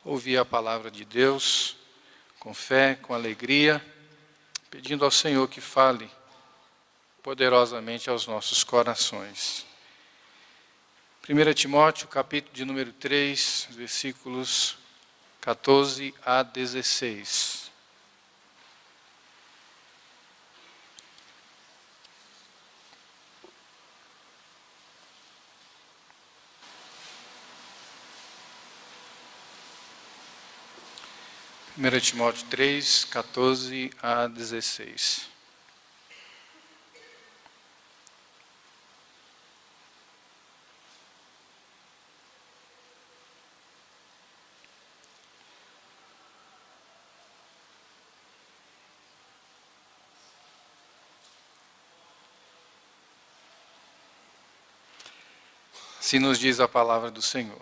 ouvir a palavra de Deus com fé, com alegria, pedindo ao Senhor que fale poderosamente aos nossos corações. 1 Timóteo, capítulo de número 3, versículos 14 a 16. Primeira Timóteo 3, 14 a 16. Assim nos diz a palavra do Senhor.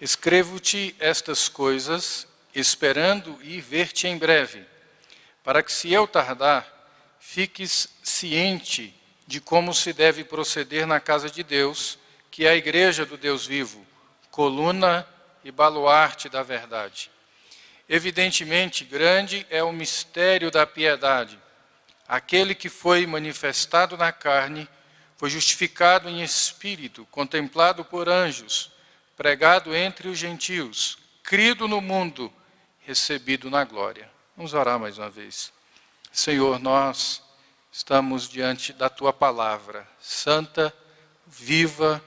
Escrevo-te estas coisas, esperando ir ver-te em breve, para que, se eu tardar, fiques ciente de como se deve proceder na casa de Deus, que é a igreja do Deus vivo, coluna e baluarte da verdade. Evidentemente, grande é o mistério da piedade. Aquele que foi manifestado na carne, foi justificado em espírito, contemplado por anjos, pregado entre os gentios, crido no mundo, recebido na glória. Vamos orar mais uma vez. Senhor, nós estamos diante da Tua palavra, santa, viva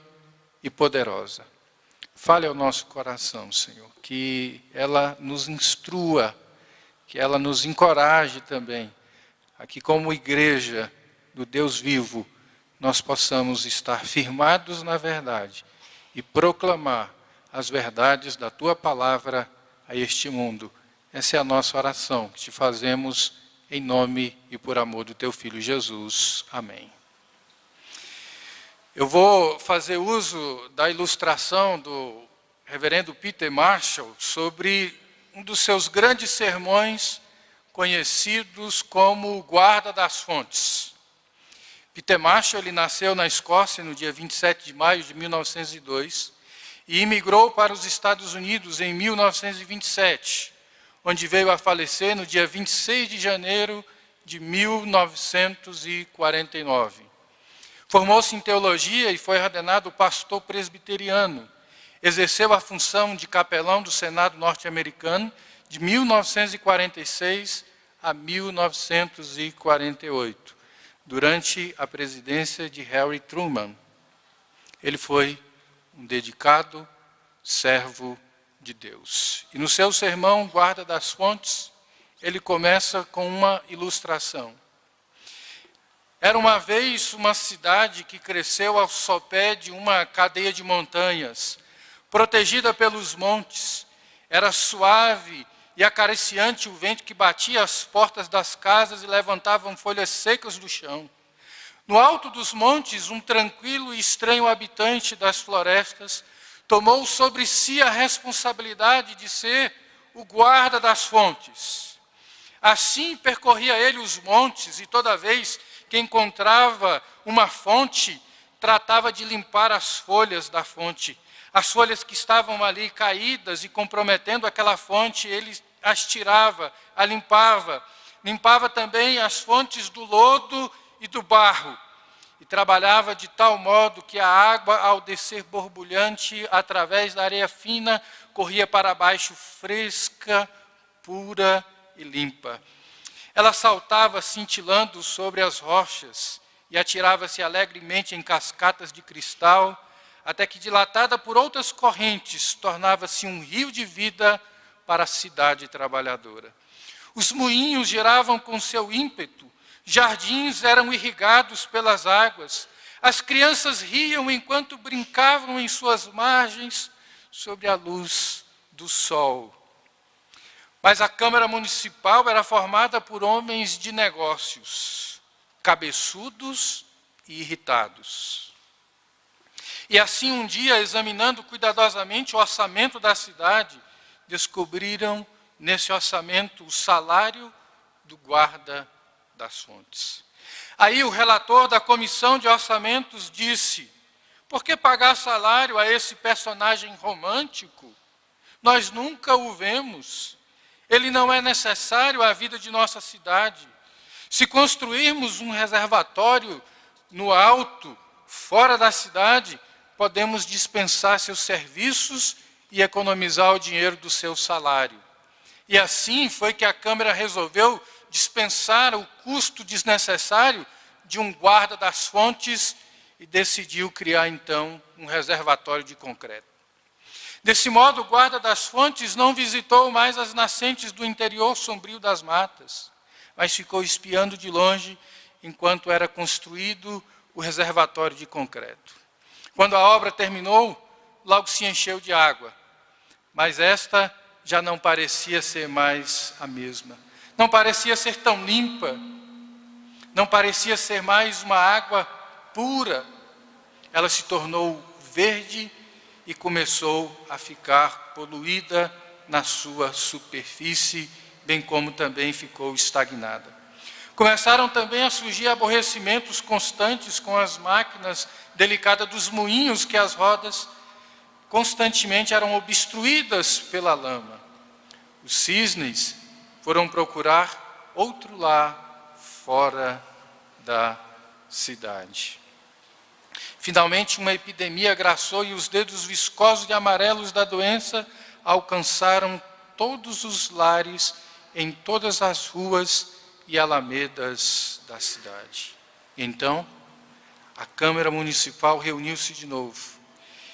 e poderosa. Fale ao nosso coração, Senhor, que ela nos instrua, que ela nos encoraje também, aqui como igreja do Deus vivo, nós possamos estar firmados na verdade e proclamar as verdades da Tua palavra a este mundo. Essa é a nossa oração, que te fazemos em nome e por amor do Teu Filho Jesus. Amém. Eu vou fazer uso da ilustração do reverendo Peter Marshall sobre um dos seus grandes sermões, conhecidos como o Guarda das Fontes. Peter Marshall, ele nasceu na Escócia no dia 27 de maio de 1902 e imigrou para os Estados Unidos em 1927, onde veio a falecer no dia 26 de janeiro de 1949. Formou-se em teologia e foi ordenado pastor presbiteriano. Exerceu a função de capelão do Senado norte-americano de 1946 a 1948. Durante a presidência de Harry Truman. Ele foi um dedicado servo de Deus. E no seu sermão, Guarda das Fontes, ele começa com uma ilustração. Era uma vez uma cidade que cresceu ao sopé de uma cadeia de montanhas, protegida pelos montes. Era suave e acariciante o vento que batia as portas das casas e levantavam folhas secas do chão. No alto dos montes, um tranquilo e estranho habitante das florestas tomou sobre si a responsabilidade de ser o guarda das fontes. Assim percorria ele os montes e toda vez que encontrava uma fonte, tratava de limpar as folhas da fonte. As folhas que estavam ali caídas e comprometendo aquela fonte, ele as tirava, a limpava. Limpava também as fontes do lodo e do barro. E trabalhava de tal modo que a água, ao descer borbulhante através da areia fina, corria para baixo fresca, pura e limpa. Ela saltava cintilando sobre as rochas e atirava-se alegremente em cascatas de cristal, até que, dilatada por outras correntes, tornava-se um rio de vida para a cidade trabalhadora. Os moinhos giravam com seu ímpeto, jardins eram irrigados pelas águas, as crianças riam enquanto brincavam em suas margens sob a luz do sol. Mas a Câmara Municipal era formada por homens de negócios, cabeçudos e irritados. E assim um dia, examinando cuidadosamente o orçamento da cidade, descobriram nesse orçamento o salário do guarda das fontes. Aí o relator da comissão de orçamentos disse: por que pagar salário a esse personagem romântico? Nós nunca o vemos. Ele não é necessário à vida de nossa cidade. Se construirmos um reservatório no alto, fora da cidade, podemos dispensar seus serviços e economizar o dinheiro do seu salário. E assim foi que a Câmara resolveu dispensar o custo desnecessário de um guarda das fontes e decidiu criar, então, um reservatório de concreto. Desse modo, o guarda das fontes não visitou mais as nascentes do interior sombrio das matas, mas ficou espiando de longe enquanto era construído o reservatório de concreto. Quando a obra terminou, logo se encheu de água, mas esta já não parecia ser mais a mesma. Não parecia ser tão limpa, não parecia ser mais uma água pura. Ela se tornou verde e começou a ficar poluída na sua superfície, bem como também ficou estagnada. Começaram também a surgir aborrecimentos constantes com as máquinas delicadas dos moinhos, que as rodas constantemente eram obstruídas pela lama. Os cisnes foram procurar outro lar fora da cidade. Finalmente, uma epidemia agraçou e os dedos viscosos e amarelos da doença alcançaram todos os lares em todas as ruas e alamedas da cidade. Então, a Câmara Municipal reuniu-se de novo.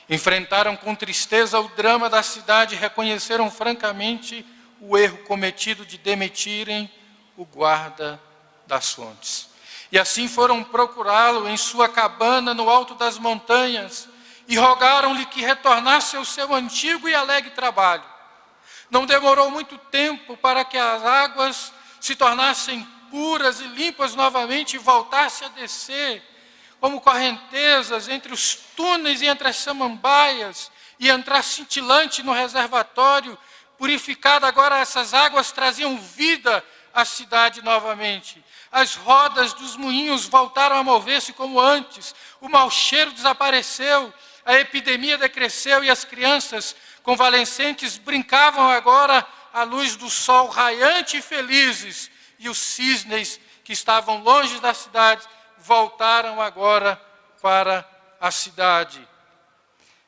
Enfrentaram com tristeza o drama da cidade e reconheceram francamente o erro cometido de demitirem o guarda das fontes. E assim foram procurá-lo em sua cabana no alto das montanhas e rogaram-lhe que retornasse ao seu antigo e alegre trabalho. Não demorou muito tempo para que as águas se tornassem puras e limpas novamente e voltassem a descer como correntezas entre os túneis e entre as samambaias e entrar cintilante no reservatório purificado. Agora essas águas traziam vida à cidade novamente. As rodas dos moinhos voltaram a mover-se como antes, o mau cheiro desapareceu, a epidemia decresceu e as crianças convalescentes brincavam agora à luz do sol raiante e felizes, e os cisnes que estavam longe da cidade voltaram agora para a cidade.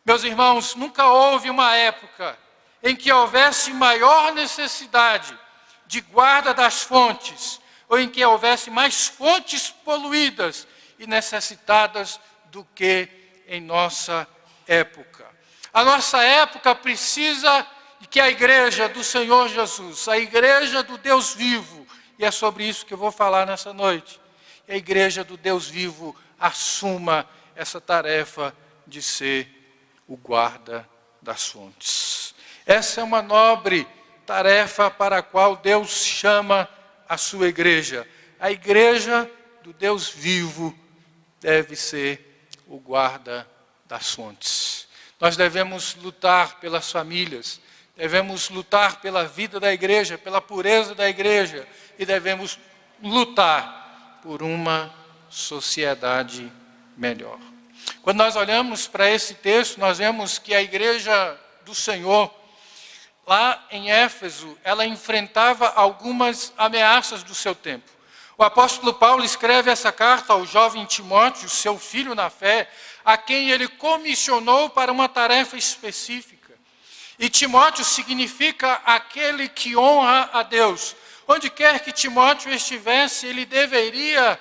Meus irmãos, nunca houve uma época em que houvesse maior necessidade de guarda das fontes, ou em que houvesse mais fontes poluídas e necessitadas do que em nossa época. A nossa época precisa de que a igreja do Senhor Jesus, a igreja do Deus vivo, e é sobre isso que eu vou falar nessa noite, a igreja do Deus vivo assuma essa tarefa de ser o guarda das fontes. Essa é uma nobre tarefa para a qual Deus chama a sua igreja. A igreja do Deus vivo deve ser o guarda das fontes. Nós devemos lutar pelas famílias, devemos lutar pela vida da igreja, pela pureza da igreja, e devemos lutar por uma sociedade melhor. Quando nós olhamos para esse texto, nós vemos que a igreja do Senhor, lá em Éfeso, ela enfrentava algumas ameaças do seu tempo. O apóstolo Paulo escreve essa carta ao jovem Timóteo, seu filho na fé, a quem ele comissionou para uma tarefa específica. E Timóteo significa aquele que honra a Deus. Onde quer que Timóteo estivesse, ele deveria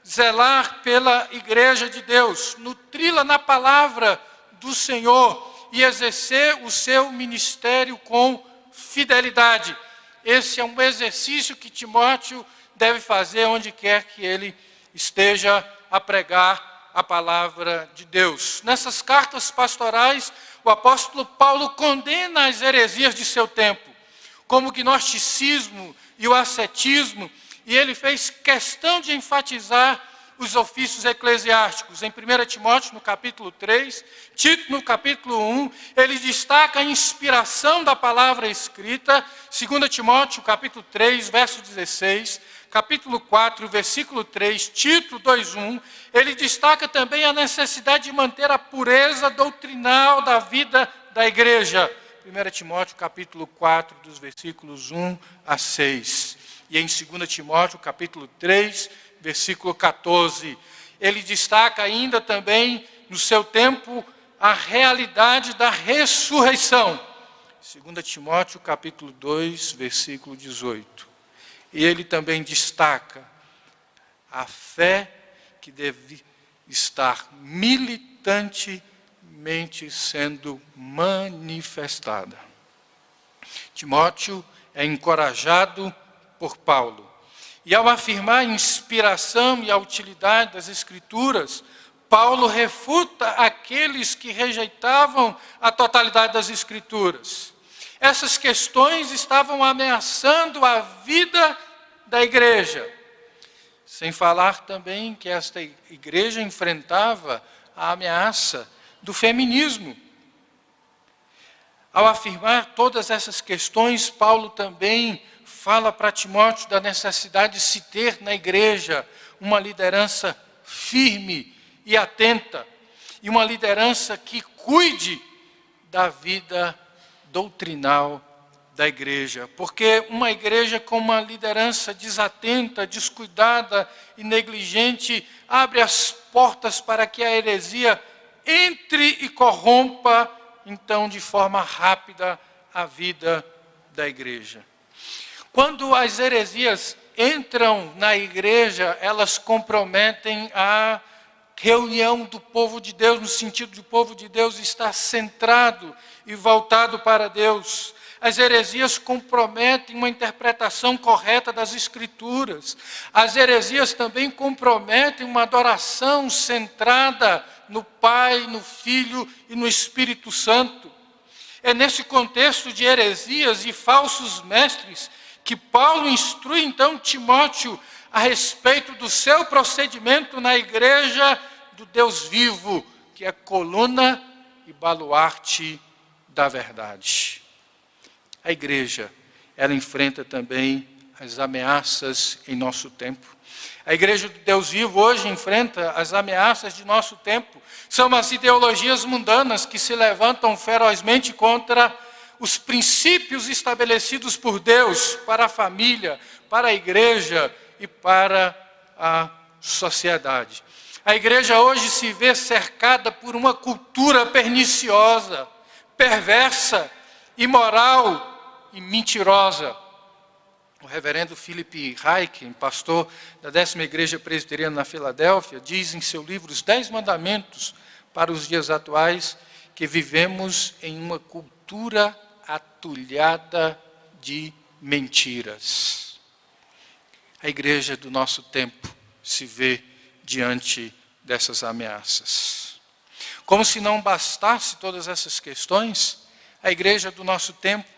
zelar pela igreja de Deus, nutri-la na palavra do Senhor e exercer o seu ministério com fidelidade. Esse é um exercício que Timóteo deve fazer onde quer que ele esteja a pregar a palavra de Deus. Nessas cartas pastorais, o apóstolo Paulo condena as heresias de seu tempo, como o gnosticismo e o ascetismo, e ele fez questão de enfatizar os ofícios eclesiásticos. Em 1 Timóteo, no capítulo 3, Tito, no capítulo 1, ele destaca a inspiração da palavra escrita. 2 Timóteo, capítulo 3, verso 16, capítulo 4, versículo 3, Tito 2:1, ele destaca também a necessidade de manter a pureza doutrinal da vida da igreja. 1 Timóteo capítulo 4, dos versículos 1 a 6. E em 2 Timóteo capítulo 3, versículo 14. Ele destaca ainda também, no seu tempo, a realidade da ressurreição. 2 Timóteo capítulo 2, versículo 18. E ele também destaca a fé que deve estar militantemente sendo manifestada. Timóteo é encorajado por Paulo. E ao afirmar a inspiração e a utilidade das Escrituras, Paulo refuta aqueles que rejeitavam a totalidade das Escrituras. Essas questões estavam ameaçando a vida da igreja. Sem falar também que esta igreja enfrentava a ameaça do feminismo. Ao afirmar todas essas questões, Paulo também fala para Timóteo da necessidade de se ter na igreja uma liderança firme e atenta, e uma liderança que cuide da vida doutrinal da igreja. Porque uma igreja com uma liderança desatenta, descuidada e negligente, abre as portas para que a heresia entre e corrompa, então, de forma rápida, a vida da igreja. Quando as heresias entram na igreja, elas comprometem a reunião do povo de Deus, no sentido de o povo de Deus estar centrado e voltado para Deus. As heresias comprometem uma interpretação correta das Escrituras. As heresias também comprometem uma adoração centrada no Pai, no Filho e no Espírito Santo. É nesse contexto de heresias e falsos mestres que Paulo instrui então Timóteo a respeito do seu procedimento na igreja do Deus vivo, que é coluna e baluarte da verdade. A igreja, ela enfrenta também as ameaças em nosso tempo. A igreja do Deus vivo hoje enfrenta as ameaças de nosso tempo. São as ideologias mundanas que se levantam ferozmente contra os princípios estabelecidos por Deus para a família, para a igreja e para a sociedade. A igreja hoje se vê cercada por uma cultura perniciosa, perversa, imoral e mentirosa. O reverendo Philip Ryken, pastor da 10ª Igreja Presbiteriana na Filadélfia, diz em seu livro Os 10 Mandamentos para os Dias Atuais, que vivemos em uma cultura atulhada de mentiras. A igreja do nosso tempo se vê diante dessas ameaças. Como se não bastasse todas essas questões, a igreja do nosso tempo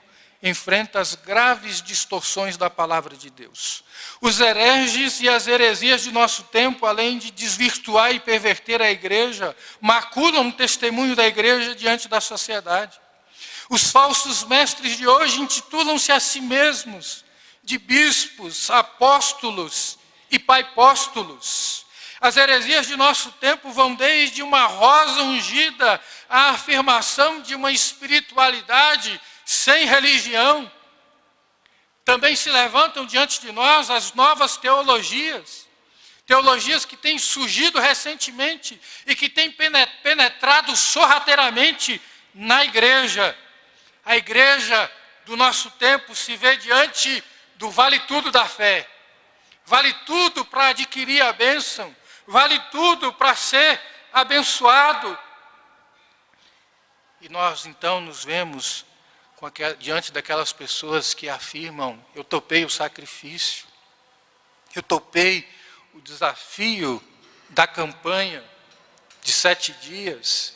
enfrenta as graves distorções da palavra de Deus. Os hereges e as heresias de nosso tempo, além de desvirtuar e perverter a igreja, maculam o testemunho da igreja diante da sociedade. Os falsos mestres de hoje intitulam-se a si mesmos de bispos, apóstolos e paipóstolos. As heresias de nosso tempo vão desde uma rosa ungida à afirmação de uma espiritualidade sem religião. Também se levantam diante de nós as novas teologias. Teologias que têm surgido recentemente e que têm penetrado sorrateiramente na igreja. A igreja do nosso tempo se vê diante do vale tudo da fé. Vale tudo para adquirir a bênção. Vale tudo para ser abençoado. E nós então nos vemos diante daquelas pessoas que afirmam: eu topei o sacrifício, eu topei o desafio da campanha de 7 dias,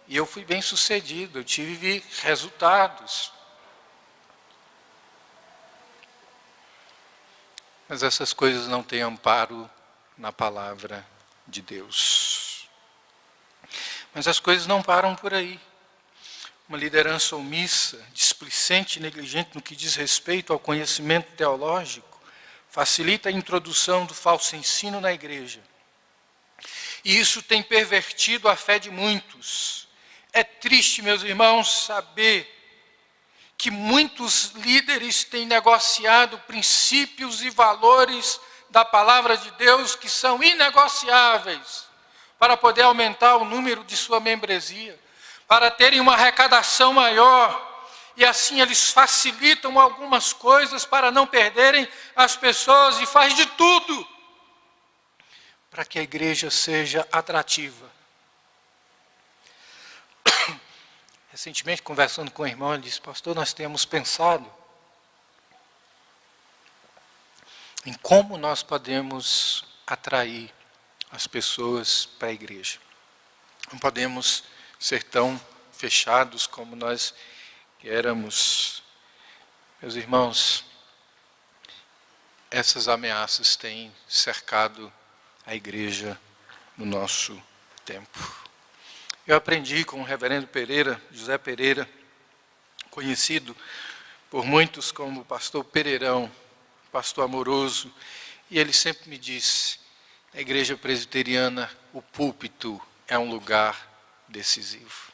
e eu fui bem sucedido, eu tive resultados. Mas essas coisas não têm amparo na palavra de Deus. Mas as coisas não param por aí. Uma liderança omissa, displicente e negligente no que diz respeito ao conhecimento teológico, facilita a introdução do falso ensino na igreja. E isso tem pervertido a fé de muitos. É triste, meus irmãos, saber que muitos líderes têm negociado princípios e valores da palavra de Deus que são inegociáveis para poder aumentar o número de sua membresia, para terem uma arrecadação maior, e assim eles facilitam algumas coisas para não perderem as pessoas e faz de tudo para que a igreja seja atrativa. Recentemente, conversando com o irmão, ele disse: pastor, nós temos pensado em como nós podemos atrair as pessoas para a igreja. Não podemos ser tão fechados como nós éramos. Meus irmãos, essas ameaças têm cercado a igreja no nosso tempo. Eu aprendi com o reverendo Pereira, José Pereira, conhecido por muitos como pastor Pereirão, pastor amoroso, e ele sempre me disse: na igreja presbiteriana, o púlpito é um lugar decisivo.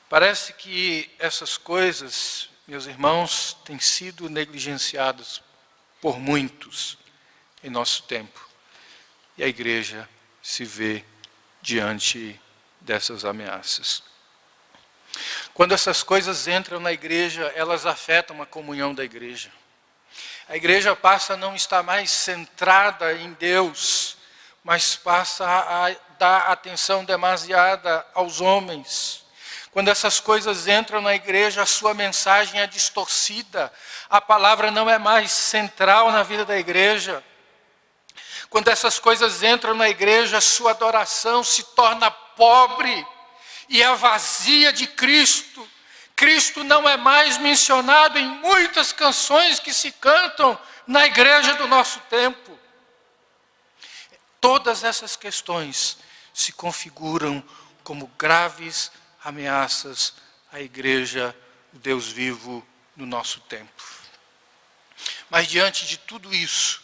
Parece que essas coisas, meus irmãos, têm sido negligenciadas por muitos em nosso tempo. E a igreja se vê diante dessas ameaças. Quando essas coisas entram na igreja, elas afetam a comunhão da igreja. A igreja passa a não estar mais centrada em Deus, mas passa a dar atenção demasiada aos homens. Quando essas coisas entram na igreja, a sua mensagem é distorcida, a palavra não é mais central na vida da igreja. Quando essas coisas entram na igreja, a sua adoração se torna pobre e é vazia de Cristo. Cristo não é mais mencionado em muitas canções que se cantam na igreja do nosso tempo. Todas essas questões se configuram como graves ameaças à igreja do Deus vivo no nosso tempo. Mas diante de tudo isso,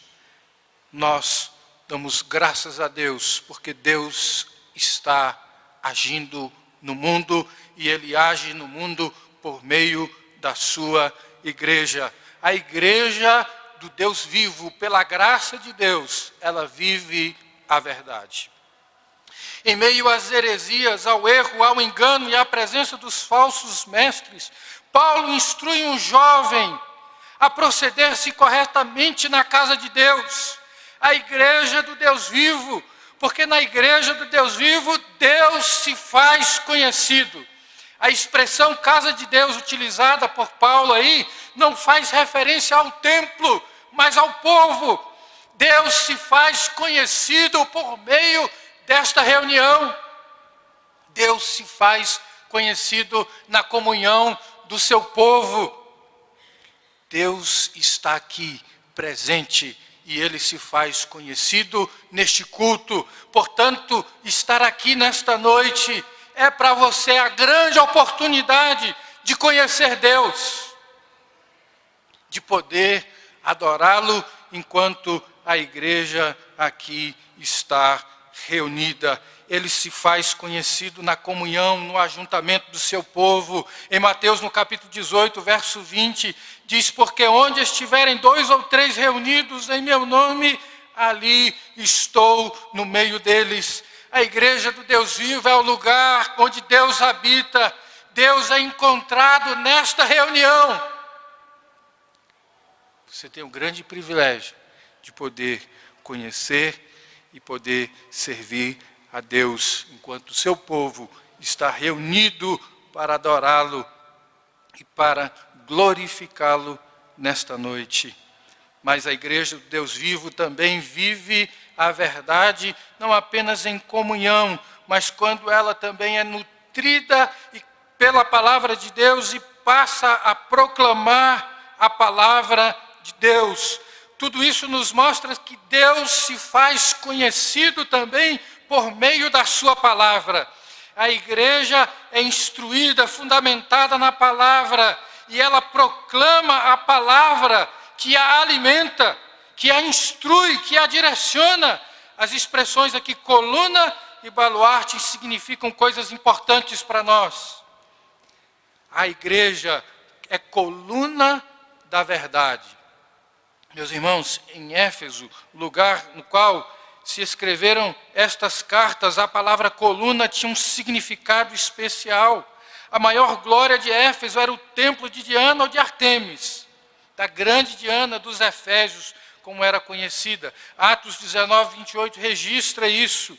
nós damos graças a Deus, porque Deus está agindo no mundo e Ele age no mundo por meio da sua igreja. A igreja do Deus vivo, pela graça de Deus, ela vive a verdade. Em meio às heresias, ao erro, ao engano e à presença dos falsos mestres, Paulo instrui um jovem a proceder-se corretamente na casa de Deus, a igreja do Deus vivo, porque na igreja do Deus vivo, Deus se faz conhecido. A expressão casa de Deus utilizada por Paulo aí, não faz referência ao templo, mas ao povo. Deus se faz conhecido por meio desta reunião. Deus se faz conhecido na comunhão do seu povo. Deus está aqui presente e Ele se faz conhecido neste culto. Portanto, estar aqui nesta noite é para você a grande oportunidade de conhecer Deus, de poder adorá-lo enquanto a igreja aqui está reunida. Ele se faz conhecido na comunhão, no ajuntamento do seu povo. Em Mateus, no capítulo 18, verso 20, diz: porque onde estiverem 2 ou 3 reunidos em meu nome, ali estou no meio deles. A igreja do Deus vivo é o lugar onde Deus habita. Deus é encontrado nesta reunião. Você tem o grande privilégio de poder conhecer e poder servir a Deus, enquanto o seu povo está reunido para adorá-lo e para glorificá-lo nesta noite. Mas a igreja do Deus vivo também vive a verdade, não apenas em comunhão, mas quando ela também é nutrida pela palavra de Deus e passa a proclamar a palavra de Deus. Tudo isso nos mostra que Deus se faz conhecido também por meio da sua palavra. A igreja é instruída, fundamentada na palavra, e ela proclama a palavra que a alimenta, que a instrui, que a direciona. As expressões aqui, coluna e baluarte, significam coisas importantes para nós. a igreja é coluna da verdade. Meus irmãos, em Éfeso, lugar no qual se escreveram estas cartas, a palavra coluna tinha um significado especial. A maior glória de Éfeso era o templo de Diana ou de Artemis, da grande Diana dos Efésios, como era conhecida. Atos 19, 28 registra isso.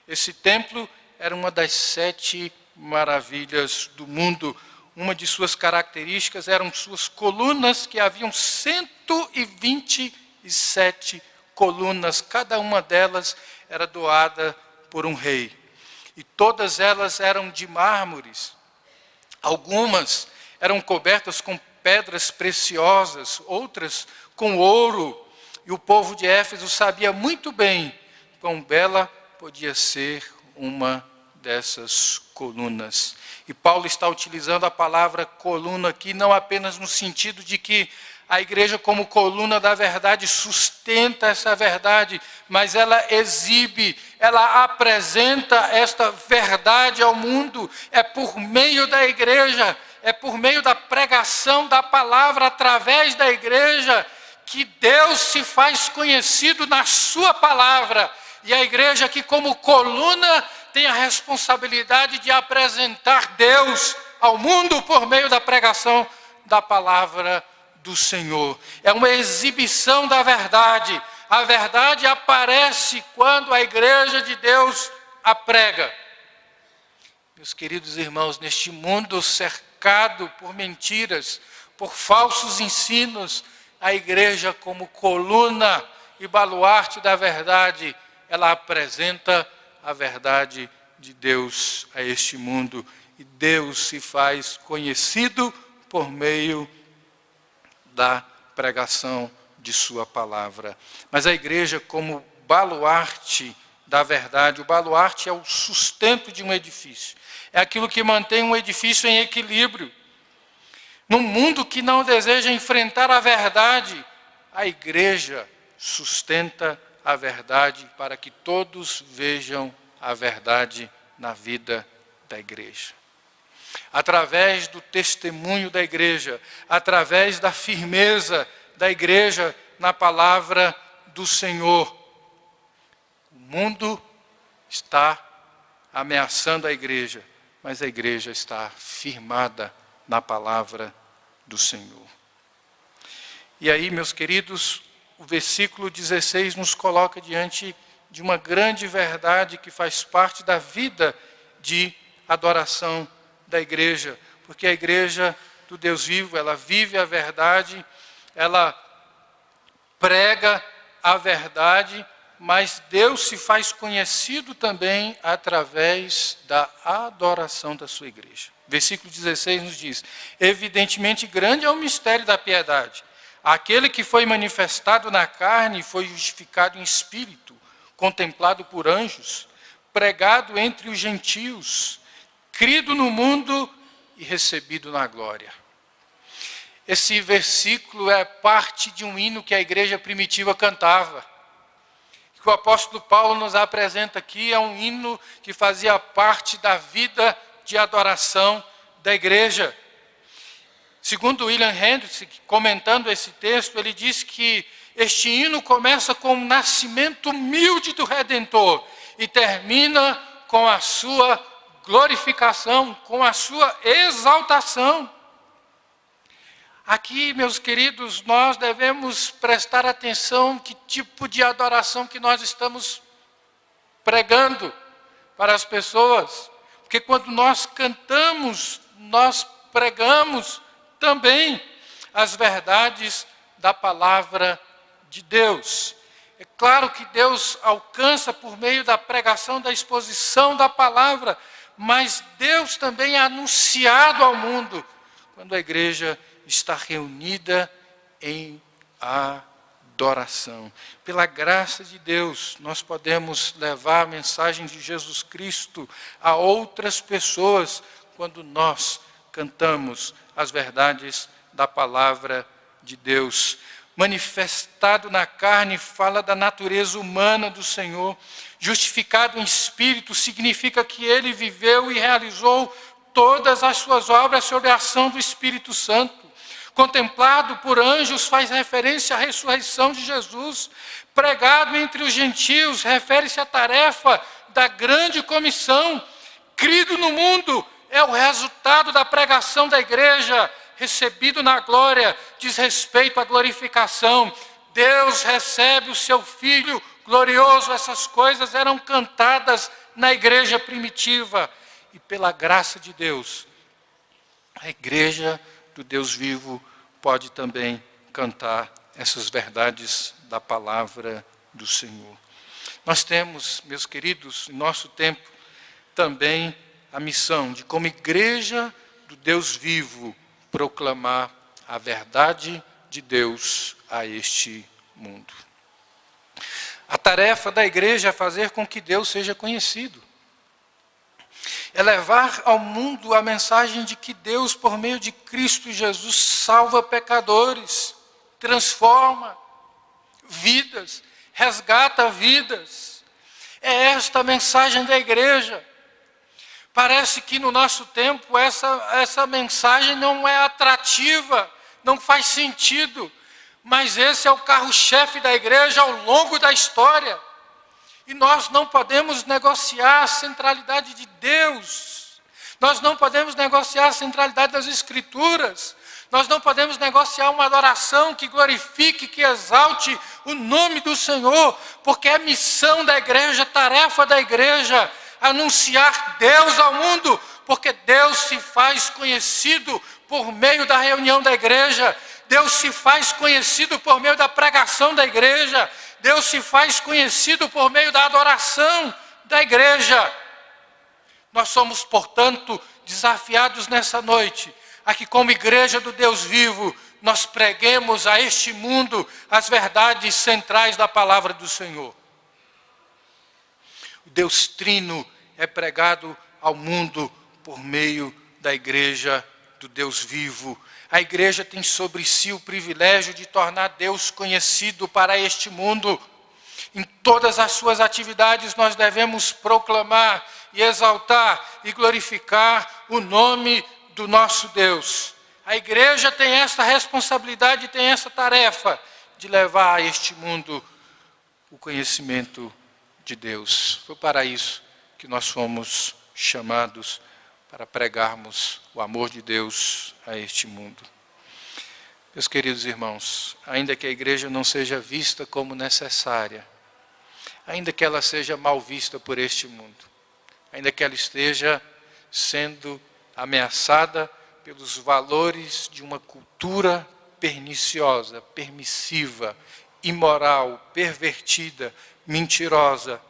Esse templo era uma das 7 maravilhas do mundo. Uma de suas características eram suas colunas, que haviam 127 colunas. Cada uma delas era doada por um rei. E todas elas eram de mármores. Algumas eram cobertas com pedras preciosas, outras com ouro. E o povo de Éfeso sabia muito bem quão bela podia ser uma dessas colunas. E Paulo está utilizando a palavra coluna aqui, não apenas no sentido de que a igreja, como coluna da verdade, sustenta essa verdade, mas ela exibe, ela apresenta esta verdade ao mundo. É por meio da igreja, é por meio da pregação da palavra, através da igreja, que Deus se faz conhecido na sua palavra. E a igreja que, como coluna, tem a responsabilidade de apresentar Deus ao mundo por meio da pregação da palavra do Senhor. É uma exibição da verdade. A verdade aparece quando a igreja de Deus a prega. Meus queridos irmãos, neste mundo cercado por mentiras, por falsos ensinos, a igreja, como coluna e baluarte da verdade, ela apresenta a verdade de Deus a este mundo. E Deus se faz conhecido por meio da pregação de sua palavra. Mas a igreja, como baluarte da verdade, o baluarte é o sustento de um edifício. É aquilo que mantém um edifício em equilíbrio. Num mundo que não deseja enfrentar a verdade, a igreja sustenta a verdade para que todos vejam a verdade na vida da igreja. Através do testemunho da igreja, através da firmeza da igreja na palavra do Senhor, o mundo está ameaçando a igreja, mas a igreja está firmada na palavra do Senhor. E aí, meus queridos, o versículo 16 nos coloca diante de uma grande verdade que faz parte da vida de adoração da igreja, porque a igreja do Deus vivo, ela vive a verdade, ela prega a verdade, mas Deus se faz conhecido também através da adoração da sua igreja. Versículo 16 nos diz: evidentemente grande é o mistério da piedade. Aquele que foi manifestado na carne foi justificado em espírito, contemplado por anjos, pregado entre os gentios, crido no mundo e recebido na glória. Esse versículo é parte de um hino que a igreja primitiva cantava. Que o apóstolo Paulo nos apresenta aqui, é um hino que fazia parte da vida de adoração da igreja. Segundo William Hendricks, comentando esse texto, ele diz que este hino começa com o nascimento humilde do Redentor e termina com a sua glorificação, com a sua exaltação. Aqui, meus queridos, nós devemos prestar atenção que tipo de adoração que nós estamos pregando para as pessoas. Porque quando nós cantamos, nós pregamos também as verdades da palavra de Deus. É claro que Deus alcança por meio da pregação, da exposição da palavra, mas Deus também é anunciado ao mundo quando a igreja está reunida em adoração. Pela graça de Deus, nós podemos levar a mensagem de Jesus Cristo a outras pessoas quando nós cantamos as verdades da palavra de Deus. Manifestado na carne, fala da natureza humana do Senhor. Justificado em espírito significa que ele viveu e realizou todas as suas obras sob a ação do Espírito Santo. Contemplado por anjos faz referência à ressurreição de Jesus. Pregado entre os gentios refere-se à tarefa da grande comissão. Crido no mundo é o resultado da pregação da igreja. Recebido na glória diz respeito à glorificação. Deus recebe o seu Filho glorioso. Essas coisas eram cantadas na igreja primitiva. E pela graça de Deus, a igreja do Deus vivo pode também cantar essas verdades da palavra do Senhor. Nós temos, meus queridos, em nosso tempo, também a missão de, como igreja do Deus vivo, proclamar a verdade de Deus a este mundo. A tarefa da igreja é fazer com que Deus seja conhecido. É levar ao mundo a mensagem de que Deus, por meio de Cristo Jesus, salva pecadores, transforma vidas, resgata vidas. É esta a mensagem da igreja. Parece que no nosso tempo essa mensagem não é atrativa, não faz sentido, mas esse é o carro-chefe da igreja ao longo da história. E nós não podemos negociar a centralidade de Deus. Nós não podemos negociar a centralidade das Escrituras. Nós não podemos negociar uma adoração que glorifique, que exalte o nome do Senhor, porque é missão da igreja, tarefa da igreja, anunciar Deus ao mundo, porque Deus se faz conhecido por meio da reunião da igreja. Deus se faz conhecido por meio da pregação da igreja. Deus se faz conhecido por meio da adoração da igreja. Nós somos, portanto, desafiados nessa noite, a que como igreja do Deus vivo, nós preguemos a este mundo as verdades centrais da palavra do Senhor. O Deus Trino é pregado ao mundo por meio da igreja do Deus vivo. A igreja tem sobre si o privilégio de tornar Deus conhecido para este mundo. Em todas as suas atividades nós devemos proclamar e exaltar e glorificar o nome do nosso Deus. A igreja tem essa responsabilidade, tem essa tarefa de levar a este mundo o conhecimento de Deus. Foi para isso que nós fomos chamados, para pregarmos o amor de Deus a este mundo. Meus queridos irmãos, ainda que a igreja não seja vista como necessária, ainda que ela seja mal vista por este mundo, ainda que ela esteja sendo ameaçada pelos valores de uma cultura perniciosa, permissiva, imoral, pervertida, mentirosa,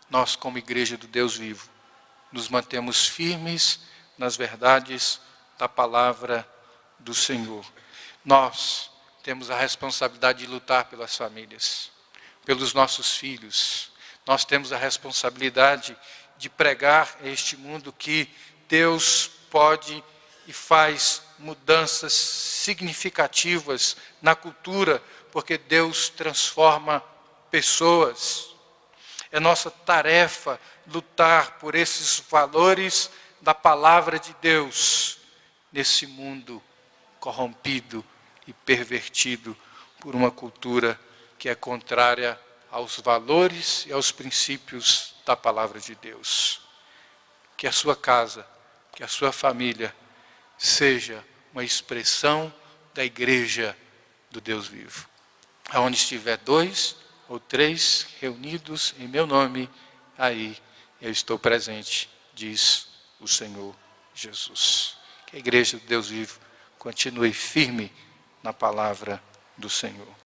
nós, como igreja do Deus vivo, nos mantemos firmes nas verdades da palavra do Senhor. Nós temos a responsabilidade de lutar pelas famílias, pelos nossos filhos. Nós temos a responsabilidade de pregar a este mundo que Deus pode e faz mudanças significativas na cultura, porque Deus transforma pessoas. É nossa tarefa lutar por esses valores da palavra de Deus nesse mundo corrompido e pervertido por uma cultura que é contrária aos valores e aos princípios da palavra de Deus. Que a sua casa, que a sua família seja uma expressão da igreja do Deus vivo. Aonde estiver 2 ou 3 reunidos em meu nome, aí eu estou presente, diz o Senhor Jesus. Que a igreja do Deus vivo continue firme na palavra do Senhor.